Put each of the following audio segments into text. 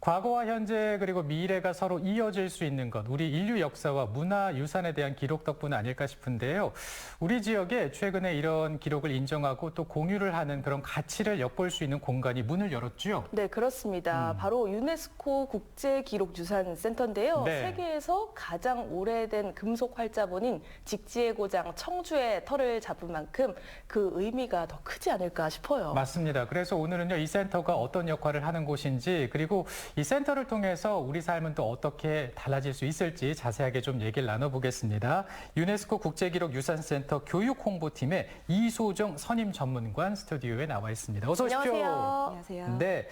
과거와 현재 그리고 미래가 서로 이어질 수 있는 것, 우리 인류 역사와 문화유산에 대한 기록 덕분 아닐까 싶은데요. 우리 지역에 최근에 이런 기록을 인정하고 또 공유를 하는 그런 가치를 엿볼 수 있는 공간이 문을 열었죠. 네, 그렇습니다. 바로 유네스코 국제기록유산센터인데요. 네. 세계에서 가장 오래된 금속 활자본인 직지의 고장 청주의 터를 잡은 만큼 그 의미가 더 크지 않을까 싶어요. 맞습니다. 그래서 오늘은요, 이 센터가 어떤 역할을 하는 곳인지, 그리고 이 센터를 통해서 우리 삶은 또 어떻게 달라질 수 있을지 자세하게 좀 얘기를 나눠보겠습니다. 유네스코 국제기록유산센터 교육홍보팀의 이소정 선임 전문관 스튜디오에 나와 있습니다. 어서 오십시오. 안녕하세요. 안녕하세요. 네,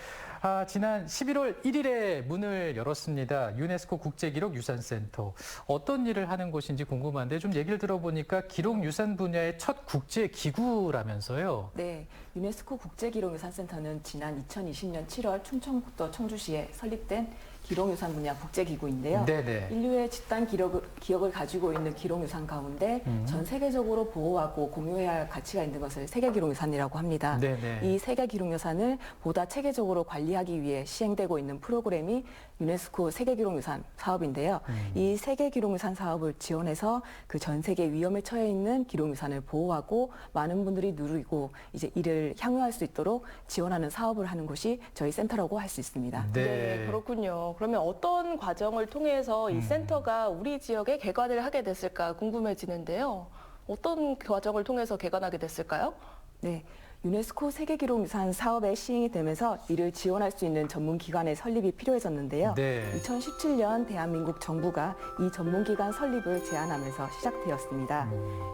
지난 11월 1일에 문을 열었습니다. 유네스코 국제기록유산센터. 어떤 일을 하는 곳인지 궁금한데 좀 얘기를 들어보니까 기록유산 분야의 첫 국제기구라면서요. 네, 유네스코 국제기록유산센터는 지난 2020년 7월 충청북도 청주시에 설립된 기록유산 분야 국제기구인데요. 네네. 인류의 집단 기억을 가지고 있는 기록유산 가운데 전 세계적으로 보호하고 공유해야 할 가치가 있는 것을 세계기록유산이라고 합니다. 네네. 이 세계기록유산을 보다 체계적으로 관리하기 위해 시행되고 있는 프로그램이 유네스코 세계기록유산 사업인데요. 이 세계기록유산 사업을 지원해서 그 전 세계 위험에 처해 있는 기록유산을 보호하고 많은 분들이 누리고 이제 이를 향유할 수 있도록 지원하는 사업을 하는 곳이 저희 센터라고 할 수 있습니다. 네, 그렇군요. 그러면 어떤 과정을 통해서 이 센터가 우리 지역에 개관을 하게 됐을까 궁금해지는데요. 어떤 과정을 통해서 개관하게 됐을까요? 네, 유네스코 세계기록유산 사업에 시행이 되면서 이를 지원할 수 있는 전문기관의 설립이 필요해졌는데요. 네. 2017년 대한민국 정부가 이 전문기관 설립을 제안하면서 시작되었습니다.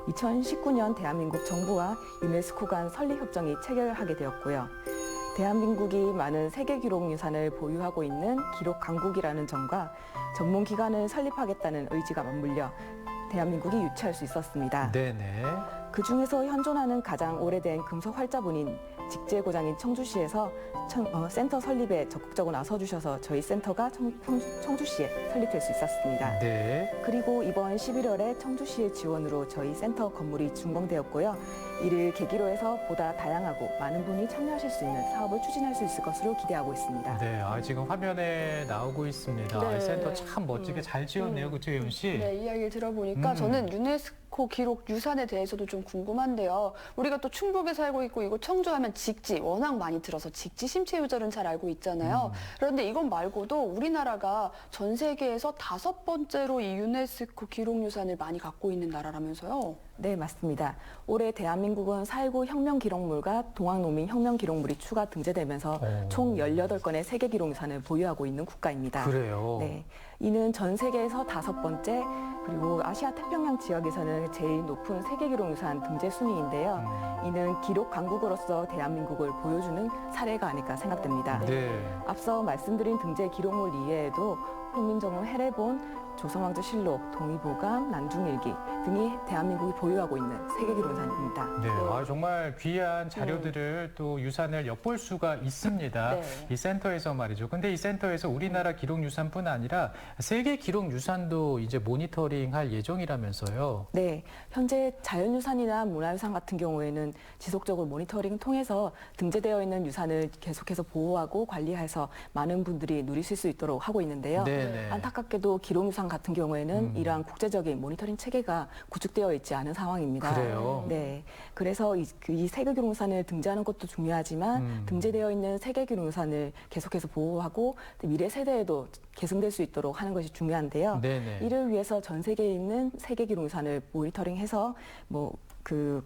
2019년 대한민국 정부와 유네스코 간 설립협정이 체결하게 되었고요. 대한민국이 많은 세계기록유산을 보유하고 있는 기록 강국이라는 점과 전문기관을 설립하겠다는 의지가 맞물려 대한민국이 유치할 수 있었습니다. 네네. 그 중에서 현존하는 가장 오래된 금속 활자본인 직지의 고장인 청주시에서 센터 설립에 적극적으로 나서주셔서 저희 센터가 청주시에 설립될 수 있었습니다. 네. 그리고 이번 11월에 청주시의 지원으로 저희 센터 건물이 준공되었고요. 이를 계기로 해서 보다 다양하고 많은 분이 참여하실 수 있는 사업을 추진할 수 있을 것으로 기대하고 있습니다. 네, 지금 화면에 나오고 있습니다. 네. 이 센터 참 멋지게 잘 지었네요, 그쵸, 예은 씨? 네, 이야기를 들어보니까 저는 유네스코 기록 유산에 대해서도 좀 궁금한데요. 우리가 또 충북에 살고 있고 이곳 청주하면 직지 워낙 많이 들어서 직지 심체 유절은 잘 알고 있잖아요. 그런데 이것 말고도 우리나라가 전 세계에서 5번째로 이 유네스코 기록 유산을 많이 갖고 있는 나라라면서요. 네, 맞습니다. 올해 대한민국은 4.19 혁명 기록물과 동학농민 혁명 기록물이 추가 등재되면서 총 18건의 세계 기록유산을 보유하고 있는 국가입니다. 그래요. 네, 이는 전 세계에서 5번째, 그리고 아시아 태평양 지역에서는 제일 높은 세계 기록유산 등재 순위인데요. 이는 기록 강국으로서 대한민국을 보여주는 사례가 아닐까 생각됩니다. 네. 앞서 말씀드린 등재 기록물 이외에도 훈민정음 해례본, 조선왕조실록, 동의보감, 난중일기 등이 대한민국이 보유하고 있는 세계기록유산입니다. 네, 정말 귀한 자료들을 또 유산을 엿볼 수가 있습니다. 네. 이 센터에서 말이죠. 근데 이 센터에서 우리나라 기록유산뿐 아니라 세계 기록유산도 이제 모니터링할 예정이라면서요. 네, 현재 자연유산이나 문화유산 같은 경우에는 지속적으로 모니터링을 통해서 등재되어 있는 유산을 계속해서 보호하고 관리해서 많은 분들이 누리실 수 있도록 하고 있는데요. 네네. 안타깝게도 기록유산 같은 경우에는 이러한 국제적인 모니터링 체계가 구축되어 있지 않은 상황입니다. 그래요? 네, 그래서 이 세계기록유산을 등재하는 것도 중요하지만 등재되어 있는 세계기록유산을 계속해서 보호하고 미래 세대에도 계승될 수 있도록 하는 것이 중요한데요. 네네. 이를 위해서 전 세계에 있는 세계기록유산을 모니터링해서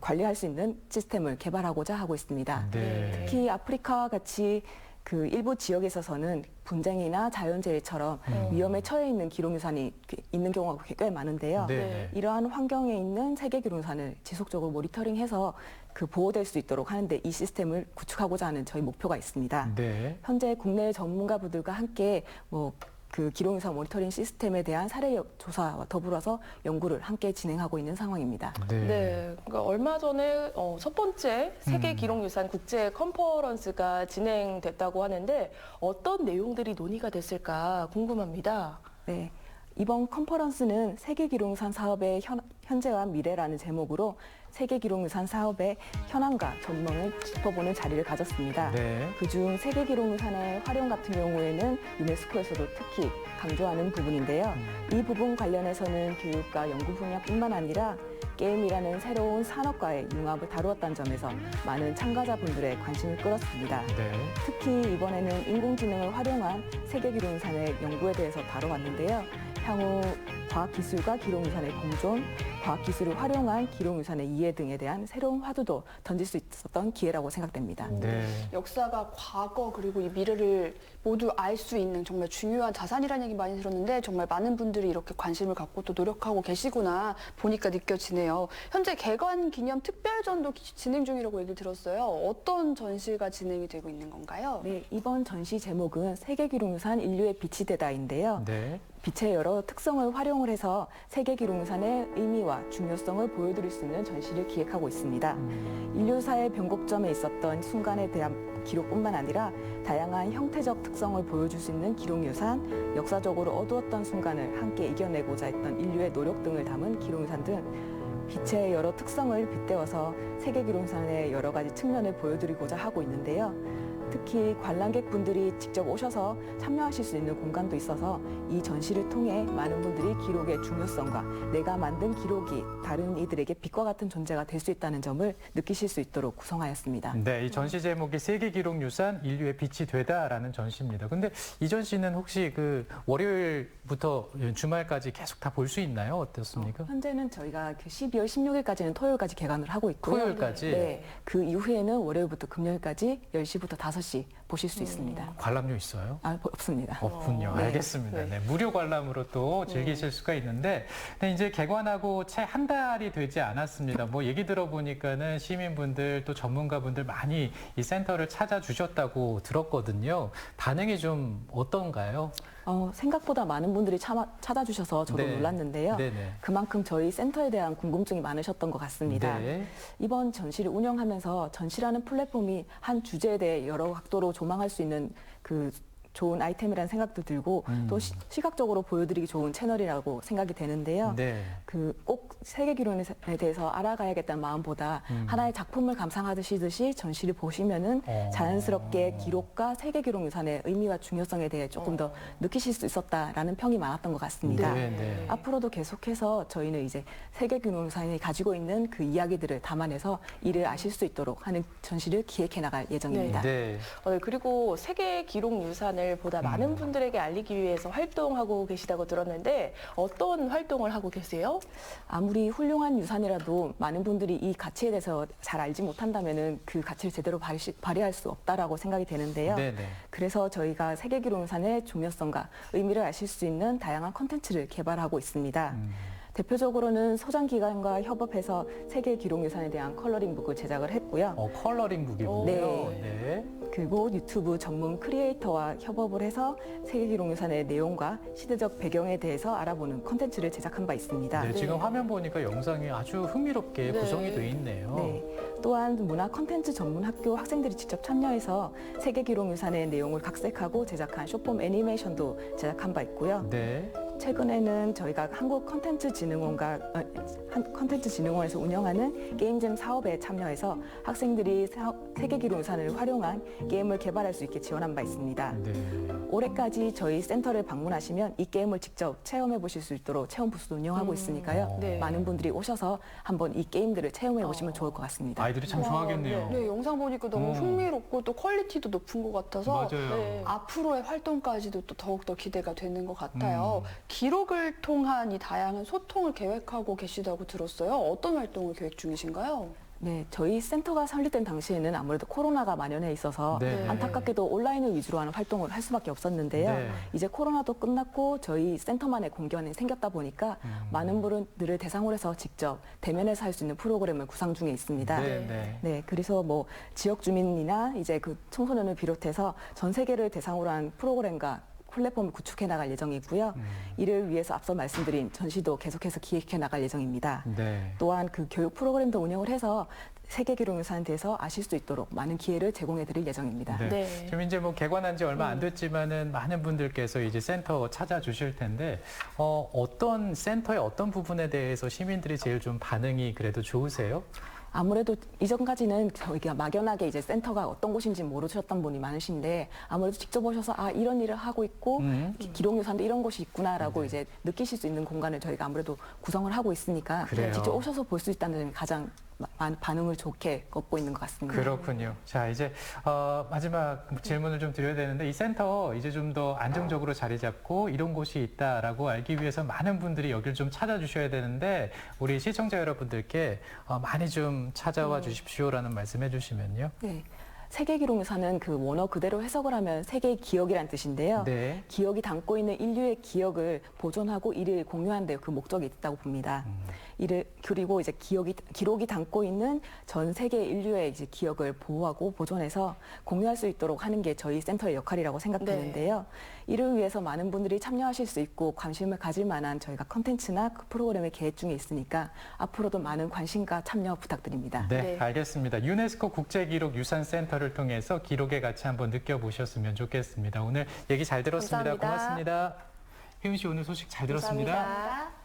관리할 수 있는 시스템을 개발하고자 하고 있습니다. 네. 특히 아프리카와 같이 그 일부 지역에 있어서는 분쟁이나 자연재해처럼 위험에 처해 있는 기록유산이 있는 경우가 꽤 많은데요. 네. 이러한 환경에 있는 세계기록유산을 지속적으로 모니터링해서 보호될 수 있도록 하는데 이 시스템을 구축하고자 하는 저희 목표가 있습니다. 네. 현재 국내 전문가분들과 함께 그 기록유산 모니터링 시스템에 대한 사례 조사와 더불어서 연구를 함께 진행하고 있는 상황입니다. 네, 그러니까 얼마 전에 첫 번째 세계 기록유산 국제 컨퍼런스가 진행됐다고 하는데 어떤 내용들이 논의가 됐을까 궁금합니다. 네. 이번 컨퍼런스는 세계기록유산 사업의 현재와 미래라는 제목으로 세계기록유산 사업의 현황과 전망을 짚어보는 자리를 가졌습니다. 네. 그중 세계기록유산의 활용 같은 경우에는 유네스코에서도 특히 강조하는 부분인데요. 이 부분 관련해서는 교육과 연구 분야뿐만 아니라 게임이라는 새로운 산업과의 융합을 다루었다는 점에서 많은 참가자분들의 관심을 끌었습니다. 네. 특히 이번에는 인공지능을 활용한 세계기록유산의 연구에 대해서 다뤄왔는데요. 향후 과학기술과 기록유산의 공존, 과학기술을 활용한 기록유산의 이해 등에 대한 새로운 화두도 던질 수 있었던 기회라고 생각됩니다. 네. 역사가 과거 그리고 이 미래를 모두 알 수 있는 정말 중요한 자산이라는 얘기 많이 들었는데 정말 많은 분들이 이렇게 관심을 갖고 또 노력하고 계시구나 보니까 느껴지네요. 현재 개관 기념 특별전도 진행 중이라고 얘기 들었어요. 어떤 전시가 진행이 되고 있는 건가요? 네, 이번 전시 제목은 세계기록유산 인류의 빛이 되다인데요. 네. 빛의 여러 특성을 활용을 해서 세계기록유산의 의미와 중요성을 보여드릴 수 있는 전시를 기획하고 있습니다. 인류사의 변곡점에 있었던 순간에 대한 기록뿐만 아니라 다양한 형태적 특성을 보여줄 수 있는 기록유산, 역사적으로 어두웠던 순간을 함께 이겨내고자 했던 인류의 노력 등을 담은 기록유산 등 빛의 여러 특성을 빗대어서 세계기록유산의 여러 가지 측면을 보여드리고자 하고 있는데요. 특히 관람객분들이 직접 오셔서 참여하실 수 있는 공간도 있어서 이 전시를 통해 많은 분들이 기록의 중요성과 내가 만든 기록이 다른 이들에게 빛과 같은 존재가 될 수 있다는 점을 느끼실 수 있도록 구성하였습니다. 네, 이 전시 제목이 세계기록유산 인류의 빛이 되다라는 전시입니다. 근데 이 전시는 혹시 그 월요일부터 주말까지 계속 다 볼 수 있나요? 어떻습니까? 현재는 저희가 12월 16일까지는 토요일까지 개관을 하고 있고요. 토요일까지? 네, 그 이후에는 월요일부터 금요일까지 10시부터 5시 보실 수 있습니다. 관람료 있어요? 없습니다. 없군요. 네. 알겠습니다. 네. 네, 무료 관람으로 또 즐기실 수가 있는데, 근데 이제 개관하고 채 한 달이 되지 않았습니다. 뭐 얘기 들어보니까는 시민분들 또 전문가분들 많이 이 센터를 찾아주셨다고 들었거든요. 반응이 좀 어떤가요? 생각보다 많은 분들이 찾아주셔서 저도 네. 놀랐는데요. 네네. 그만큼 저희 센터에 대한 궁금증이 많으셨던 것 같습니다. 네. 이번 전시를 운영하면서 전시라는 플랫폼이 한 주제에 대해 여러 각도로 조망할 수 있는 그 좋은 아이템이라는 생각도 들고 또 시각적으로 보여드리기 좋은 채널이라고 생각이 되는데요. 네. 그 꼭 세계 기록에 대해서 알아가야겠다는 마음보다 하나의 작품을 감상하듯이 전시를 보시면은 자연스럽게 기록과 세계 기록 유산의 의미와 중요성에 대해 조금 더 느끼실 수 있었다라는 평이 많았던 것 같습니다. 네, 네. 앞으로도 계속해서 저희는 이제 세계 기록 유산이 가지고 있는 그 이야기들을 담아내서 이를 아실 수 있도록 하는 전시를 기획해 나갈 예정입니다. 네. 그리고 세계 기록 유산을 보다 많은 분들에게 알리기 위해서 활동하고 계시다고 들었는데 어떤 활동을 하고 계세요? 아무리 훌륭한 유산이라도 많은 분들이 이 가치에 대해서 잘 알지 못한다면은 그 가치를 제대로 발휘할 수 없다라고 생각이 되는데요. 네, 네. 그래서 저희가 세계 기록 유산의 중요성과 의미를 아실 수 있는 다양한 콘텐츠를 개발하고 있습니다. 대표적으로는 소장기관과 협업해서 세계 기록유산에 대한 컬러링북을 제작을 했고요. 컬러링북이군요. 네. 네. 그리고 유튜브 전문 크리에이터와 협업을 해서 세계 기록유산의 내용과 시대적 배경에 대해서 알아보는 콘텐츠를 제작한 바 있습니다. 네, 지금 화면 보니까 영상이 아주 흥미롭게 네. 구성이 되어 있네요. 네. 또한 문화 콘텐츠 전문 학교 학생들이 직접 참여해서 세계 기록유산의 내용을 각색하고 제작한 숏폼 애니메이션도 제작한 바 있고요. 네. 최근에는 저희가 한국 컨텐츠진흥원에서 운영하는 게임잼 사업에 참여해서 학생들이 세계 기록유산을 활용한 게임을 개발할 수 있게 지원한 바 있습니다. 네. 올해까지 저희 센터를 방문하시면 이 게임을 직접 체험해 보실 수 있도록 체험 부스도 운영하고 있으니까요. 네. 많은 분들이 오셔서 한번 이 게임들을 체험해 보시면 좋을 것 같습니다. 아이들이 참 좋아하겠네요. 네, 영상 보니까 너무 어. 흥미롭고 또 퀄리티도 높은 것 같아서 맞아요. 네. 앞으로의 활동까지도 또 더욱더 기대가 되는 것 같아요. 기록을 통한 이 다양한 소통을 계획하고 계시다고 들었어요. 어떤 활동을 계획 중이신가요? 네, 저희 센터가 설립된 당시에는 아무래도 코로나가 만연해 있어서 네. 안타깝게도 온라인을 위주로 하는 활동을 할 수밖에 없었는데요. 네. 이제 코로나도 끝났고 저희 센터만의 공간이 생겼다 보니까 많은 분들을 대상으로 해서 직접 대면에서 할 수 있는 프로그램을 구상 중에 있습니다. 네, 네. 네, 그래서 뭐 지역 주민이나 이제 그 청소년을 비롯해서 전 세계를 대상으로 한 프로그램과 플랫폼을 구축해 나갈 예정이고요. 이를 위해서 앞서 말씀드린 전시도 계속해서 기획해 나갈 예정입니다. 네. 또한 그 교육 프로그램도 운영을 해서 세계기록유산에 대해서 아실 수 있도록 많은 기회를 제공해 드릴 예정입니다. 네. 네. 지금 이제 뭐 개관한 지 얼마 안 됐지만은 많은 분들께서 이제 센터 찾아주실 텐데 어떤 센터의 어떤 부분에 대해서 시민들이 제일 좀 반응이 그래도 좋으세요? 아무래도 이전까지는 저희가 막연하게 이제 센터가 어떤 곳인지 모르셨던 분이 많으신데 아무래도 직접 오셔서 아 이런 일을 하고 있고 기록유산도 이런 곳이 있구나라고 이제 느끼실 수 있는 공간을 저희가 아무래도 구성을 하고 있으니까 그래요. 직접 오셔서 볼 수 있다는 점이 가장 반응을 좋게 얻고 있는 것 같습니다. 그렇군요. 자, 이제 마지막 질문을 좀 드려야 되는데 이 센터 이제 좀 더 안정적으로 자리 잡고 이런 곳이 있다라고 알기 위해서 많은 분들이 여기를 좀 찾아주셔야 되는데 우리 시청자 여러분들께 많이 좀 찾아와 주십시오라는 말씀 해주시면요. 네. 세계기록유산은 그 원어 그대로 해석을 하면 세계의 기억이란 뜻인데요. 네. 기억이 담고 있는 인류의 기억을 보존하고 이를 공유하는 데 그 목적이 있다고 봅니다. 그리고 이제 기록이 담고 있는 전 세계 인류의 이제 기억을 보호하고 보존해서 공유할 수 있도록 하는 게 저희 센터의 역할이라고 생각되는데요. 이를 위해서 많은 분들이 참여하실 수 있고 관심을 가질 만한 저희가 컨텐츠나 그 프로그램을 계획 중에 있으니까 앞으로도 많은 관심과 참여 부탁드립니다. 네, 네. 알겠습니다. 유네스코 국제기록유산센터를 통해서 기록의 가치 한번 느껴보셨으면 좋겠습니다. 오늘 얘기 잘 들었습니다. 감사합니다. 고맙습니다. 혜윤 씨 오늘 소식 잘 들었습니다. 감사합니다.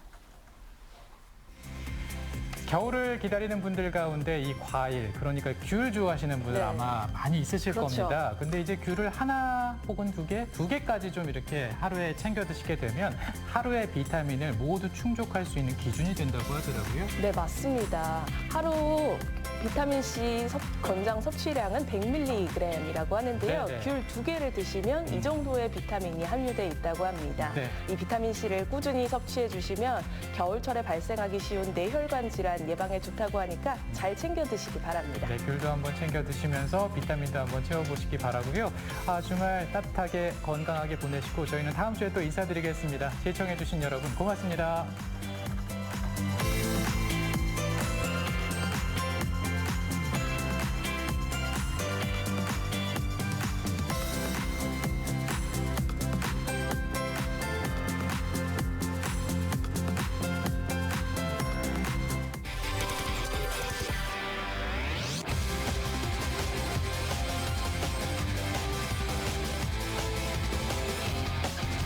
겨울을 기다리는 분들 가운데 이 과일, 그러니까 귤 좋아하시는 분들 네. 아마 많이 있으실 그렇죠. 겁니다. 근데 이제 귤을 하나 혹은 두 개까지 좀 이렇게 하루에 챙겨 드시게 되면 하루의 비타민을 모두 충족할 수 있는 기준이 된다고 하더라고요. 네, 맞습니다. 하루 비타민C 권장 섭취량은 100mg이라고 하는데요. 네, 네. 귤 2개를 드시면 이 정도의 비타민이 함유되어 있다고 합니다. 네. 이 비타민C를 꾸준히 섭취해 주시면 겨울철에 발생하기 쉬운 뇌혈관 질환 예방에 좋다고 하니까 잘 챙겨 드시기 바랍니다. 네, 귤도 한번 챙겨 드시면서 비타민도 한번 채워보시기 바라고요. 주말 따뜻하게 건강하게 보내시고 저희는 다음 주에 또 인사드리겠습니다. 시청해주신 여러분 고맙습니다.